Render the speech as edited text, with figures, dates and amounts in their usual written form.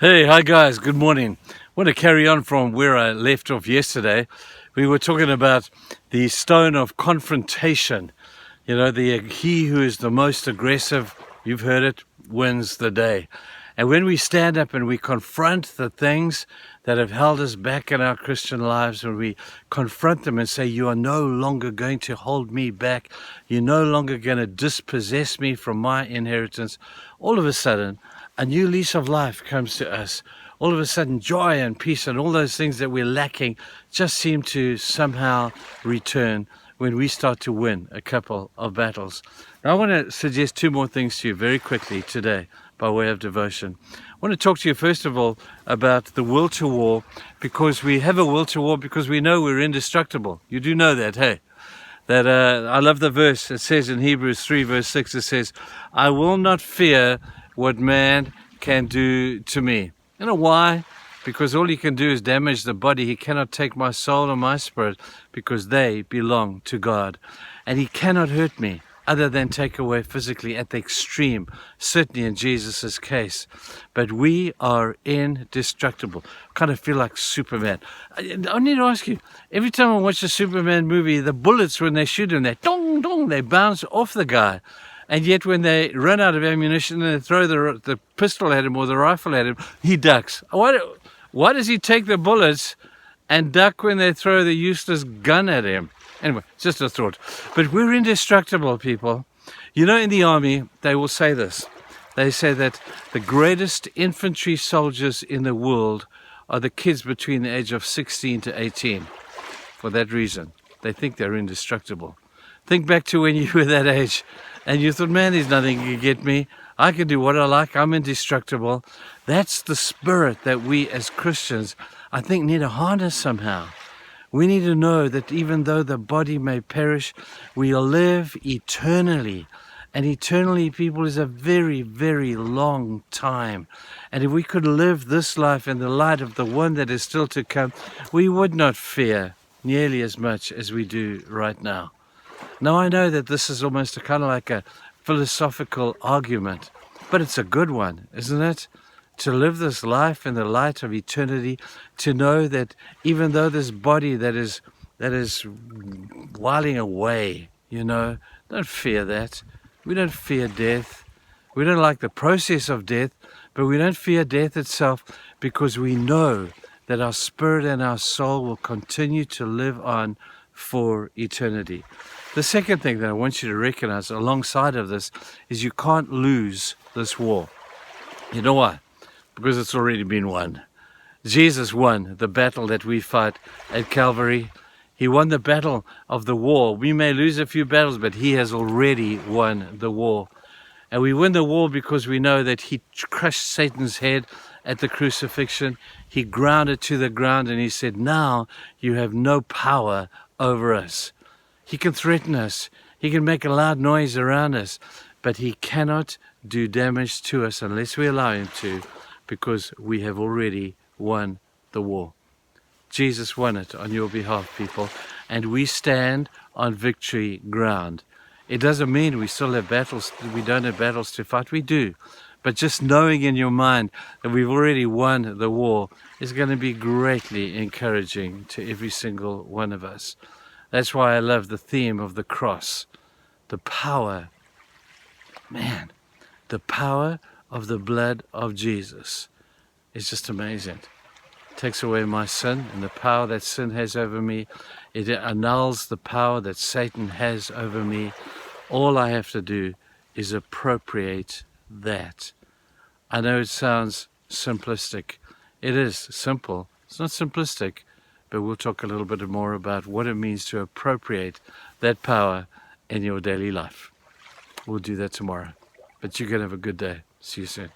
Hey, hi guys, good morning. I want to carry on from where I left off yesterday. We were talking about the stone of confrontation. You know, he who is the most aggressive, you've heard it, wins the day. And when we stand up and we confront the things that have held us back in our Christian lives, when we confront them and say, you are no longer going to hold me back, you're no longer going to dispossess me from my inheritance, all of a sudden, a new lease of life comes to us. All of a sudden, joy and peace and all those things that we're lacking just seem to somehow return when we start to win a couple of battles. Now, I want to suggest two more things to you very quickly today by way of devotion. I want to talk to you first of all about the will to war, because we have a will to war because we know we're indestructible. You do know that, hey? That I love the verse. It says in Hebrews 3 verse 6, it says, I will not fear what man can do to me. You know why? Because all he can do is damage the body. He cannot take my soul and my spirit because they belong to God. And he cannot hurt me other than take away physically at the extreme, certainly in Jesus' case. But we are indestructible. Kind of feel like Superman. I need to ask you, every time I watch a Superman movie, the bullets, when they shoot him, they dong, dong, they bounce off the guy. And yet when they run out of ammunition and they throw the pistol at him or the rifle at him, he ducks. Why does he take the bullets and duck when they throw the useless gun at him? Anyway, just a thought. But we're indestructible, people. You know, in the army, they will say this. They say that the greatest infantry soldiers in the world are the kids between the age of 16 to 18. For that reason, they think they're indestructible. Think back to when you were that age and you thought, man, there's nothing can get me. I can do what I like. I'm indestructible. That's the spirit that we as Christians, I think, need to harness somehow. We need to know that even though the body may perish, we'll live eternally. And eternally, people, is a very, very long time. And if we could live this life in the light of the one that is still to come, we would not fear nearly as much as we do right now. Now, I know that this is almost kind of like a philosophical argument, but it's a good one, isn't it? To live this life in the light of eternity, to know that even though this body that is whiling away, don't fear that. We don't fear death. We don't like the process of death, but we don't fear death itself because we know that our spirit and our soul will continue to live on for eternity. The second thing that I want you to recognize alongside of this is you can't lose this war. You know why? Because it's already been won. Jesus won the battle that we fight at Calvary. He won the battle of the war. We may lose a few battles, but he has already won the war. And we win the war because we know that he crushed Satan's head at the crucifixion. He ground it to the ground and he said, now you have no power over us. He can threaten us. He can make a loud noise around us, but he cannot do damage to us unless we allow him to, because we have already won the war. Jesus won it on your behalf, people, and we stand on victory ground. It doesn't mean we still have battles, we don't have battles to fight. We do. But just knowing in your mind that we've already won the war is going to be greatly encouraging to every single one of us. That's why I love the theme of the cross. The power, the power of the blood of Jesus is just amazing. It takes away my sin and the power that sin has over me. It annuls the power that Satan has over me. All I have to do is appropriate that. I know it sounds simplistic. It is simple. It's not simplistic, but we'll talk a little bit more about what it means to appropriate that power in your daily life. We'll do that tomorrow. But you're going to have a good day. See you soon.